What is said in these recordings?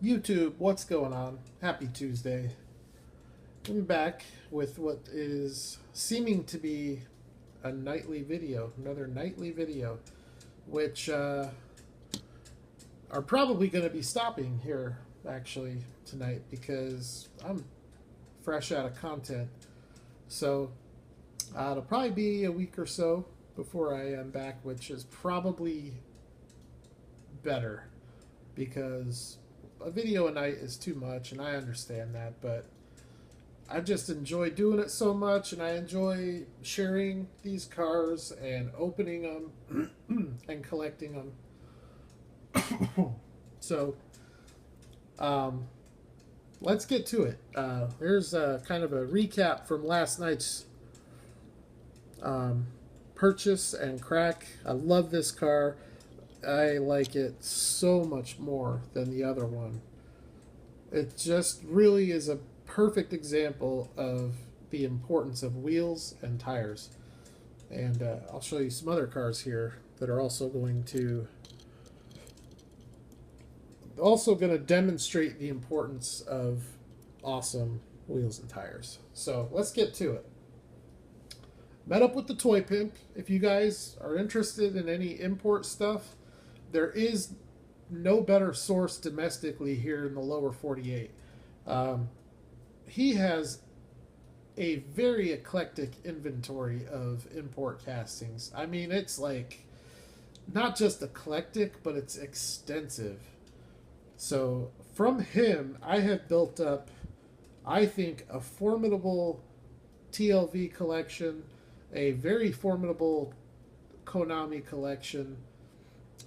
YouTube, what's going on? Happy Tuesday. I'm back with what is seeming to be a nightly video, another nightly video, which are probably going to be stopping here actually tonight because I'm fresh out of content. So it'll probably be a week or so before I am back, which is probably better because a video a night is too much, and I understand that, but I just enjoy doing it so much, and I enjoy sharing these cars and opening them and collecting them. So, let's get to it. Here's kind of a recap from last night's purchase and crack. I love this car. I like it so much more than the other one. It just really is a perfect example of the importance of wheels and tires. And I'll show you some other cars here that are also going to demonstrate the importance of awesome wheels and tires. So let's get to it. Met up with the Toy Pimp. If you guys are interested in any import stuff, there is no better source domestically here in the lower 48. He has a very eclectic inventory of import castings. I mean, it's like not just eclectic, but it's extensive. So from him, I have built up, I think, a formidable TLV collection, a very formidable Konami collection,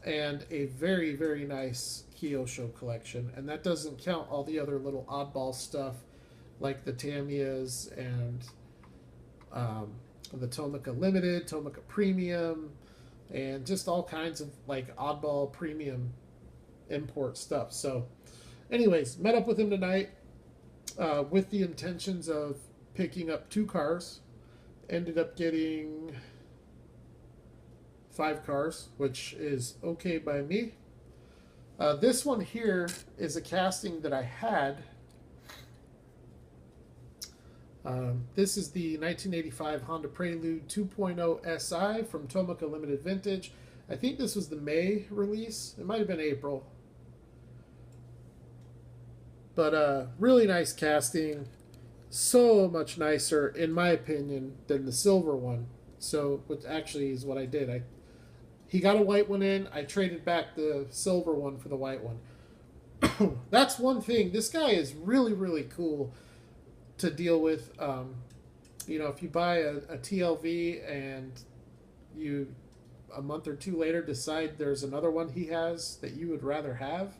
and a very, very nice Kyosho collection. And that doesn't count all the other little oddball stuff like the Tamiyas and the Tomica Limited, Tomica Premium, and just all kinds of like oddball premium import stuff. So anyways, met up with him tonight with the intentions of picking up 2 cars. Ended up getting 5 cars, which is okay by me. This one here is a casting that I had. This is the 1985 Honda Prelude 2.0 SI from Tomica Limited Vintage. I think this was the May release. It might have been April. But really nice casting. So much nicer, in my opinion, than the silver one. So, which actually is what I did. He got a white one in. I traded back the silver one for the white one. That's one thing. This guy is really, really cool to deal with. If you buy a TLV and you a month or two later decide there's another one he has that you would rather have,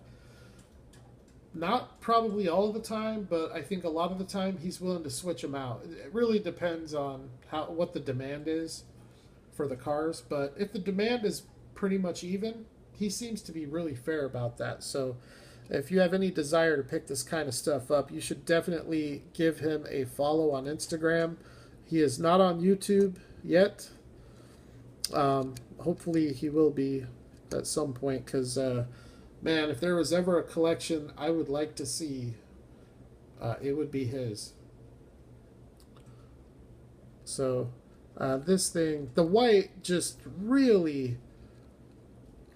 not probably all of the time, but I think a lot of the time he's willing to switch them out. It really depends on what the demand is for the cars, but if the demand is pretty much even, he seems to be really fair about that. So if you have any desire to pick this kind of stuff up, you should definitely give him a follow on Instagram. He is not on YouTube yet. Hopefully he will be at some point, because man, if there was ever a collection I would like to see, it would be his. So this thing, the white, just really,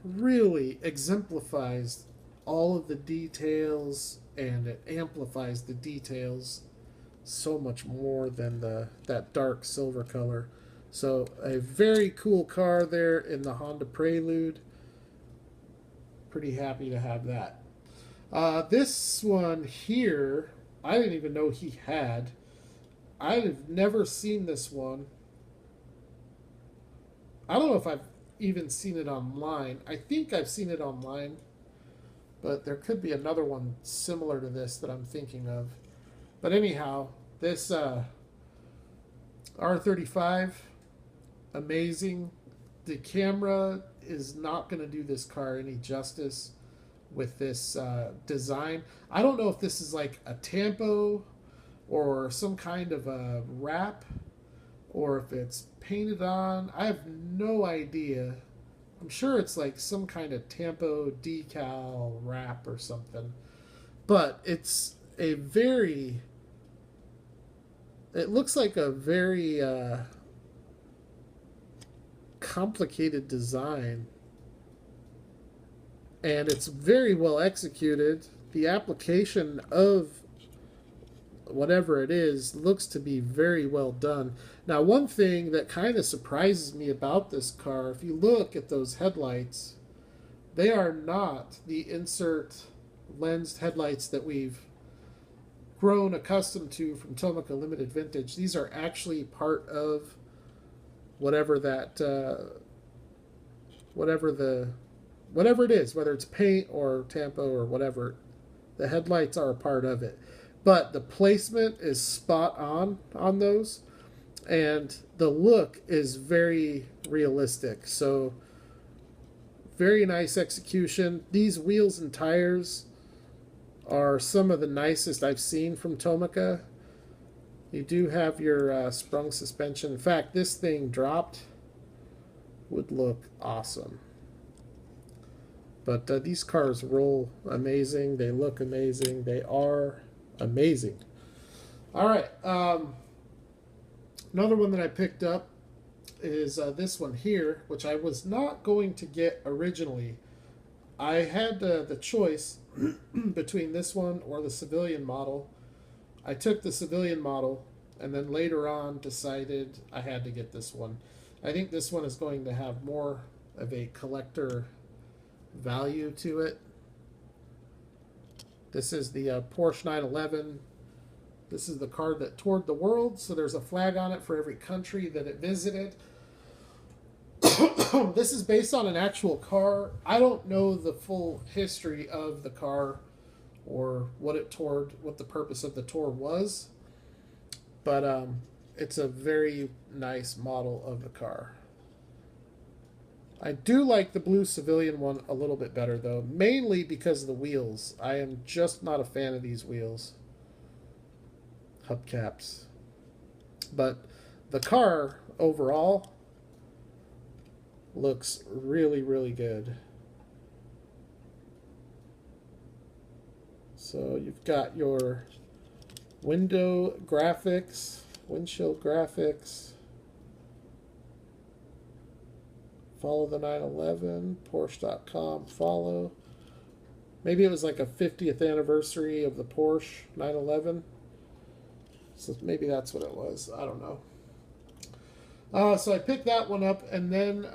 really exemplifies all of the details, and it amplifies the details so much more than that dark silver color. So a very cool car there in the Honda Prelude. Pretty happy to have that. This one here, I didn't even know he had. I've never seen this one. I don't know if I've even seen it online. I think I've seen it online, but there could be another one similar to this that I'm thinking of. But anyhow, this R35, amazing. The camera is not going to do this car any justice with this design. I don't know if this is like a tampo or some kind of a wrap, or if it's painted on. I have no idea. I'm sure it's like some kind of tampo decal wrap or something. but it's a very, it looks like a very complicated design, and it's very well executed. The application of whatever it is looks to be very well done. Now, one thing that kind of surprises me about this car, if you look at those headlights, they are not the insert lensed headlights that we've grown accustomed to from Tomica Limited Vintage. These are actually part of whatever that whatever it is, whether it's paint or tampo or whatever. The headlights are a part of it, but the placement is spot on those, and the look is very realistic. So very nice execution. These wheels and tires are some of the nicest I've seen from Tomica. You do have your sprung suspension. In fact, this thing dropped would look awesome. But these cars roll amazing. They look amazing. They are amazing. All right. Another one that I picked up is this one here, which I was not going to get originally. I had the choice between this one or the civilian model. I took the civilian model, and then later on decided I had to get this one. I think this one is going to have more of a collector value to it. This is the Porsche 911. This is the car that toured the world, so there's a flag on it for every country that it visited. This is based on an actual car. I don't know the full history of the car or what it toured, what the purpose of the tour was, but it's a very nice model of the car. I do like the blue civilian one a little bit better, though, mainly because of the wheels. I am just not a fan of these wheels. Hubcaps. But the car overall looks really, really good. So you've got your window graphics, windshield graphics. Follow the 911, Porsche.com, follow. Maybe it was like a 50th anniversary of the Porsche 911. So maybe that's what it was. I don't know. So I picked that one up, and then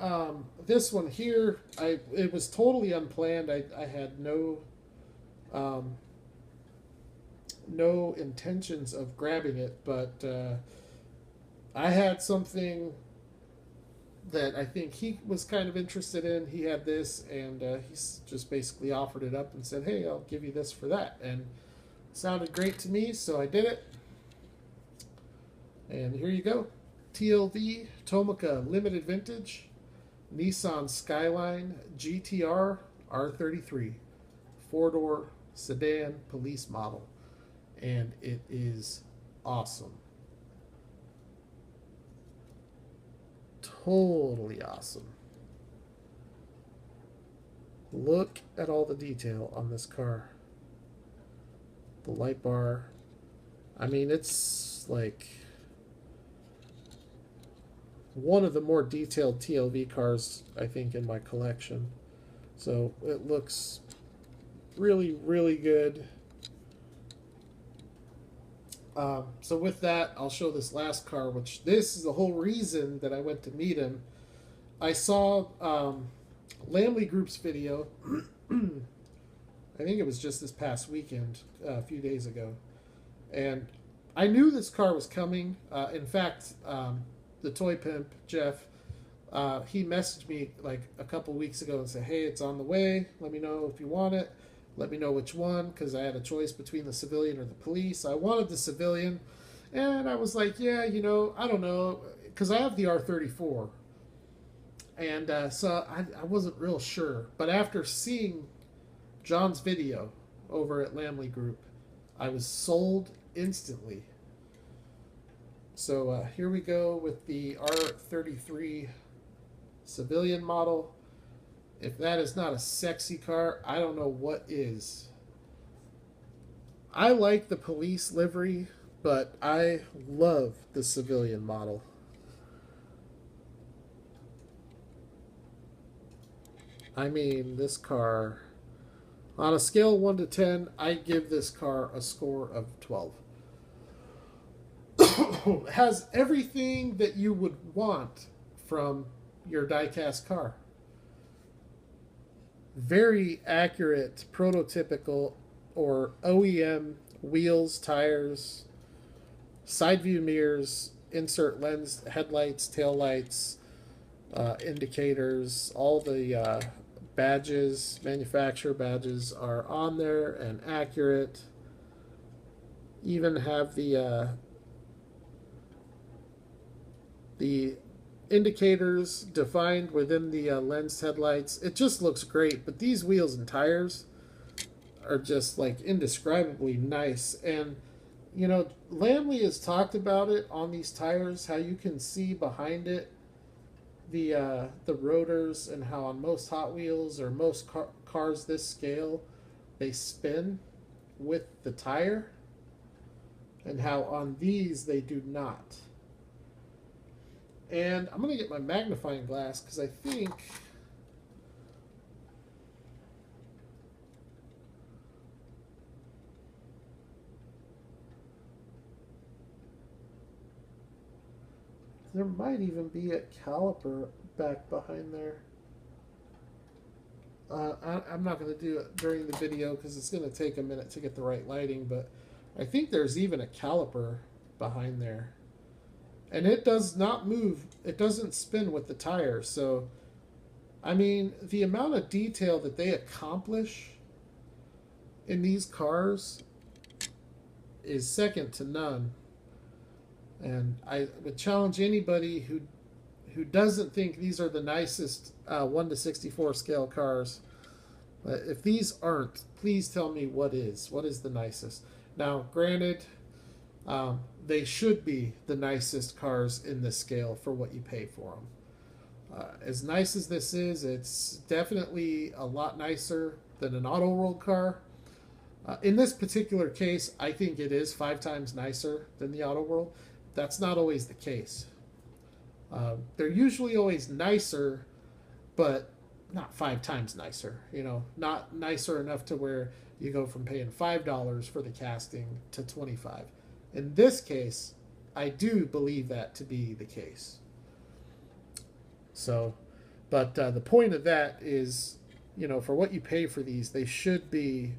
this one here, it was totally unplanned. I had no intentions of grabbing it, but I had something that I think he was kind of interested in. He had this, and he's just basically offered it up and said, hey, I'll give you this for that. And it sounded great to me, so I did it. And here you go. TLV Tomica Limited Vintage Nissan Skyline GTR R33 four-door sedan police model. And it is awesome. Totally awesome. Look at all the detail on this car. The light bar. I mean, it's like one of the more detailed TLV cars, I think, in my collection. So it looks really, really good. So with that, I'll show this last car, which this is the whole reason that I went to meet him. I saw Lamley Group's video. I think it was just this past weekend, a few days ago. And I knew this car was coming. In fact, the toy pimp, Jeff, he messaged me like a couple weeks ago and said, hey, it's on the way. Let me know if you want it. Let me know which one, because I had a choice between the civilian or the police. I wanted the civilian, and I was like, yeah, you know, I don't know, because I have the R34. And so I wasn't real sure. But after seeing John's video over at Lamley Group, I was sold instantly. So here we go with the R33 civilian model. If that is not a sexy car, I don't know what is. I like the police livery, but I love the civilian model. I mean, this car, on a scale of 1 to 10, I give this car a score of 12. Has everything that you would want from your diecast car. Very accurate, prototypical, or OEM wheels, tires, side view mirrors, insert lens, headlights, taillights, indicators, all the badges, manufacturer badges are on there and accurate. Even have the indicators defined within the lens headlights. It just looks great, but these wheels and tires are just like indescribably nice. And you know, Lamley has talked about it on these tires, how you can see behind it the rotors, and how on most Hot Wheels or most cars this scale they spin with the tire, and how on these they do not. And I'm going to get my magnifying glass because I think there might even be a caliper back behind there. I'm not going to do it during the video because it's going to take a minute to get the right lighting, but I think there's even a caliper behind there. And it does not move. It doesn't spin with the tire. So, I mean, the amount of detail that they accomplish in these cars is second to none. And I would challenge anybody who doesn't think these are the nicest 1 to 64 scale cars. If these aren't, please tell me what is. What is the nicest? Now, granted, they should be the nicest cars in this scale for what you pay for them. As nice as this is, it's definitely a lot nicer than an Auto World car. In this particular case, I think it is 5 times nicer than the Auto World. That's not always the case. They're usually always nicer, but not 5 times nicer. You know, not nicer enough to where you go from paying $5 for the casting to $25. In this case, I do believe that to be the case. So, but the point of that is, you know, for what you pay for these, they should be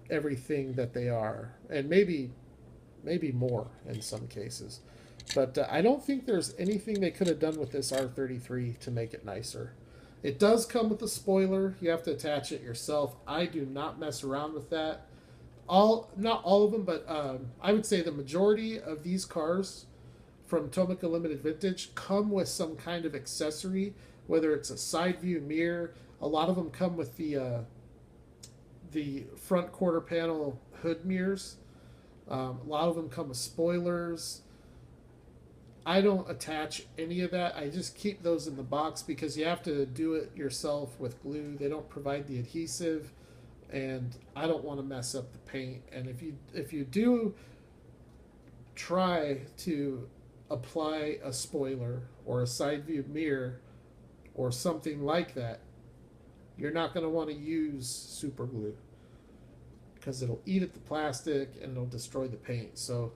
everything that they are, and maybe more in some cases. But I don't think there's anything they could have done with this R33 to make it nicer. It does come with a spoiler. You have to attach it yourself. I do not mess around with that. Not all of them, but I would say the majority of these cars from Tomica Limited Vintage come with some kind of accessory, whether it's a side view mirror. A lot of them come with the front quarter panel hood mirrors. A lot of them come with spoilers. I don't attach any of that. I just keep those in the box because you have to do it yourself with glue. They don't provide the adhesive, and I don't want to mess up the paint. And if you do try to apply a spoiler or a side view mirror or something like that, you're not going to want to use super glue because it'll eat at the plastic and it'll destroy the paint. So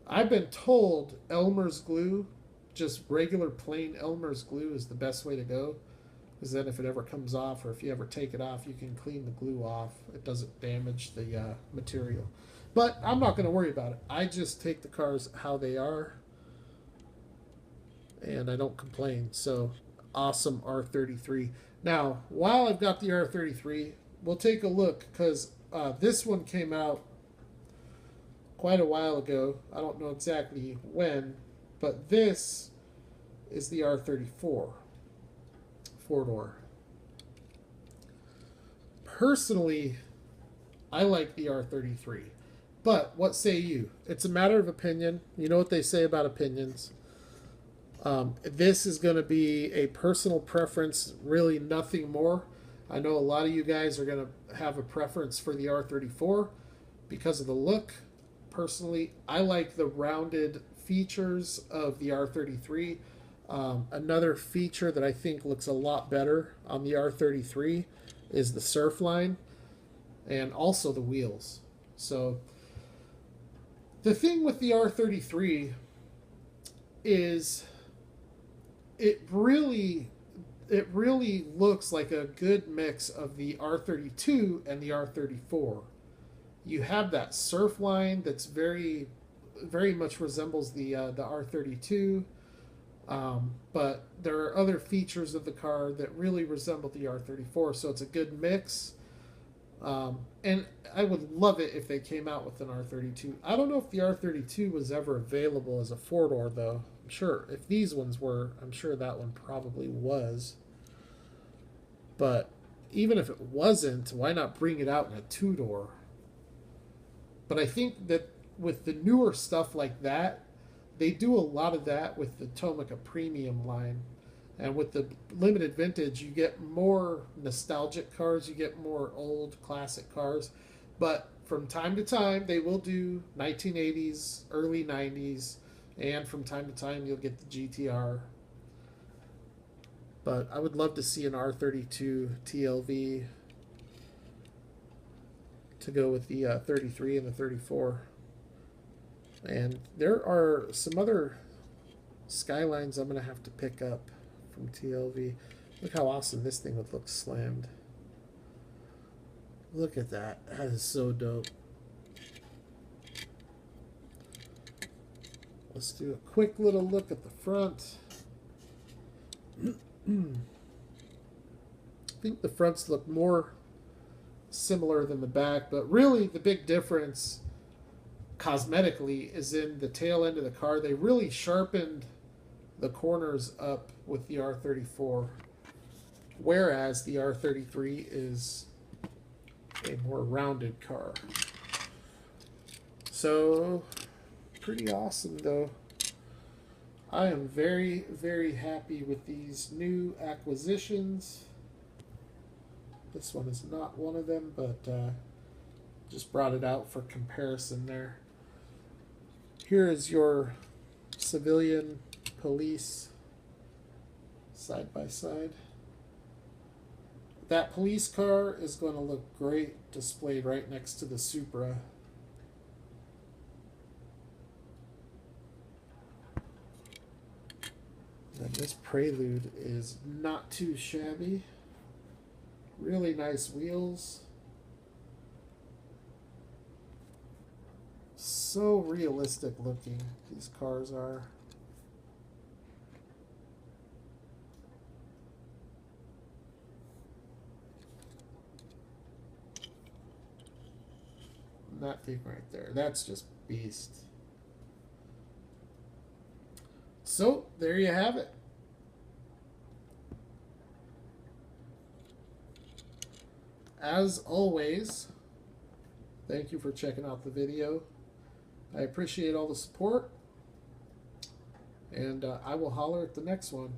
I've been told Elmer's glue, just regular plain Elmer's glue, is the best way to go. Because then if it ever comes off, or if you ever take it off, you can clean the glue off. It doesn't damage the material. But I'm not going to worry about it. I just take the cars how they are, and I don't complain. So awesome R33. Now, while I've got the R33, we'll take a look, because this one came out quite a while ago. I don't know exactly when, but this is the R34 four-door. Personally, I like the R33, but what say you? It's a matter of opinion. You know what they say about opinions. This is going to be a personal preference, really nothing more. I know a lot of you guys are going to have a preference for the R34. because of the look. Personally, I like the rounded features of the R33. Another feature that I think looks a lot better on the R33 is the surfline and also the wheels. So the thing with the R33 is it really looks like a good mix of the R32 and the R34. You have that surf line that's very much resembles the R32, but there are other features of the car that really resemble the R34, so it's a good mix. And I would love it if they came out with an R32. I don't know if the R32 was ever available as a four-door, though. I'm sure if these ones were, I'm sure that one probably was. But even if it wasn't, why not bring it out in a two-door? But I think that with the newer stuff like that, they do a lot of that with the Tomica Premium line. And with the limited vintage, you get more nostalgic cars, you get more old classic cars. But from time to time, they will do 1980s, early 90s, and from time to time, you'll get the GTR. But I would love to see an R32 TLV to go with the 33 and the 34. And there are some other Skylines I'm going to have to pick up from TLV. Look how awesome this thing would look slammed. Look at that. That is so dope. Let's do a quick little look at the front. I think the fronts look more similar than the back, but really the big difference cosmetically is in the tail end of the car. They really sharpened the corners up with the R34, whereas the R33 is a more rounded car. So pretty awesome though. I am very, very happy with these new acquisitions. This one is not one of them, but just brought it out for comparison there. Here is your civilian police side by side. That police car is going to look great displayed right next to the Supra. And this Prelude is not too shabby. Really nice wheels. So realistic looking these cars are. And that thing right there, that's just beast. So there you have it. As always, thank you for checking out the video. I appreciate all the support, and I will holler at the next one.